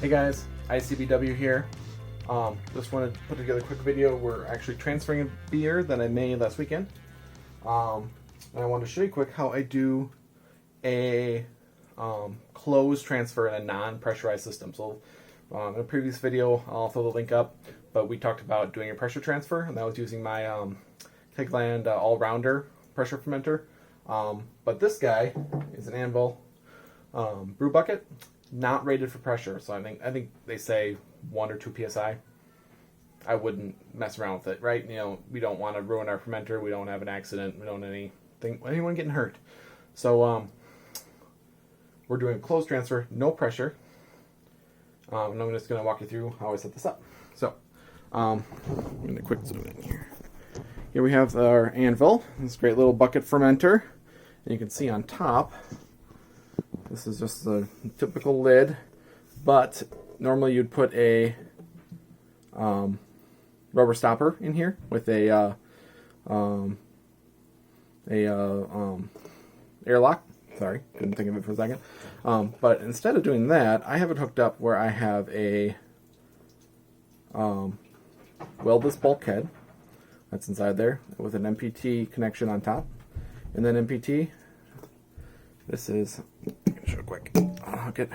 Hey guys, ICBW here. Just wanted to put together a quick video. We're actually transferring a beer that I made last weekend. And I wanted to show you quick how I do a closed transfer in a non-pressurized system. So in a previous video, I'll throw the link up, but we talked about doing a pressure transfer, and that was using my Kegland all-rounder pressure fermenter. But this guy is an Anvil brew bucket, not rated for pressure. So I think they say 1 or 2 psi. I wouldn't mess around with it, right? You know, we don't want to ruin our fermenter. We don't have an accident. We don't want anyone getting hurt. So we're doing a closed transfer, no pressure. And I'm just going to walk you through how I set this up. So I'm going to quick zoom in here. Here we have our Anvil, this great little bucket fermenter. And you can see on top, this is just the typical lid, but normally you'd put a rubber stopper in here with a airlock. Sorry, couldn't think of it for a second. But instead of doing that, I have it hooked up where I have a weldless bulkhead that's inside there with an MPT connection on top. And then MPT, this is, I'm going to show it quick. I'll hook it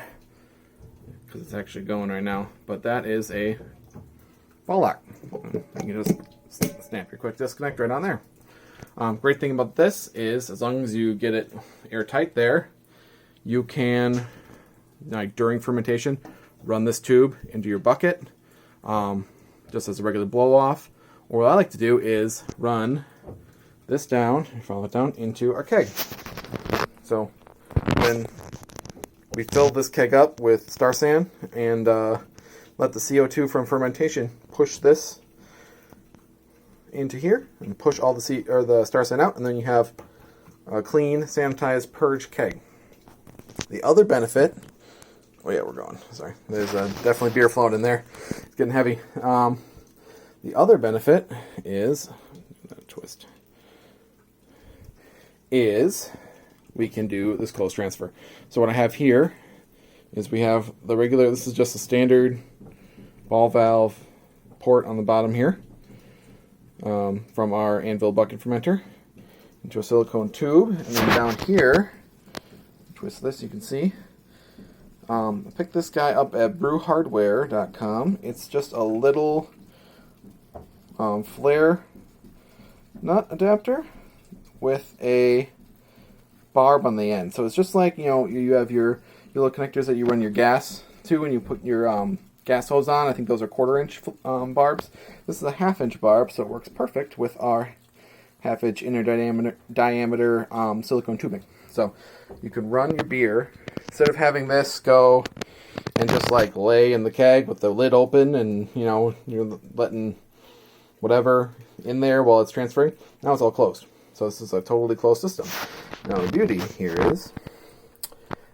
because it's actually going right now. But that is a ball lock. You can just snap your quick disconnect right on there. Great thing about this is, as long as you get it airtight there, you can, like during fermentation, run this tube into your bucket, just as a regular blow off. Or what I like to do is run this down, follow it down into our keg. So then we fill this keg up with star sand and let the CO2 from fermentation push this into here and push all the star sand out, and then you have a clean, sanitized, purge keg. The other benefit, oh yeah, we're going. Sorry, there's definitely beer flowing in there. It's getting heavy. The other benefit is we can do this closed transfer. So what I have here is we have the regular. This is just a standard ball valve port on the bottom here. From our Anvil bucket fermenter into a silicone tube, and then down here, twist this, you can see. I picked this guy up at brewhardware.com. It's just a little flare nut adapter with a barb on the end. So it's just like, you know, you have your little connectors that you run your gas to when you put your gas hose on. I think those are 1/4 inch barbs. This is a 1/2 inch barb, so it works perfect with our 1/2 inch inner diameter silicone tubing. So you can run your beer, instead of having this go and just like lay in the keg with the lid open and, you know, you're letting whatever in there while it's transferring. Now it's all closed. So this is a totally closed system. Now the beauty here is,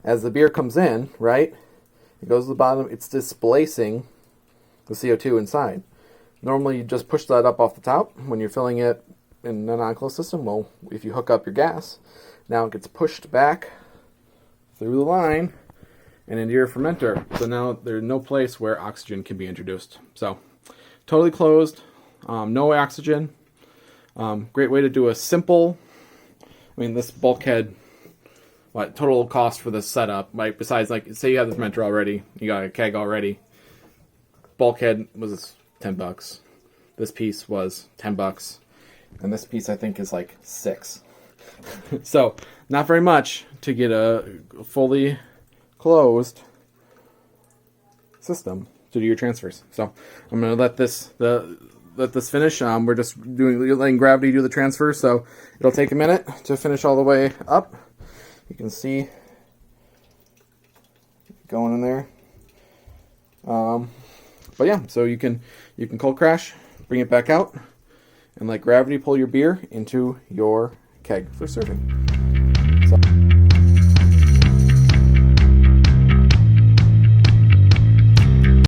as the beer comes in, right, it goes to the bottom, it's displacing the CO2 inside. Normally you just push that up off the top when you're filling it in a non-closed system. Well, if you hook up your gas, now it gets pushed back through the line and into your fermenter. So now there's no place where oxygen can be introduced. So totally closed, no oxygen. Great way to do a simple, I mean, this bulkhead, what total cost for this setup, right? Besides, like, say you have the fermenter already, you got a keg already. Bulkhead was $10. This piece was $10, and this piece I think is like $6. So not very much to get a fully closed system to do your transfers. So I'm gonna let this finish. We're just letting gravity do the transfer, so it'll take a minute to finish all the way up. You can see going in there. But yeah, so you can cold crash, bring it back out, and let gravity pull your beer into your keg for serving.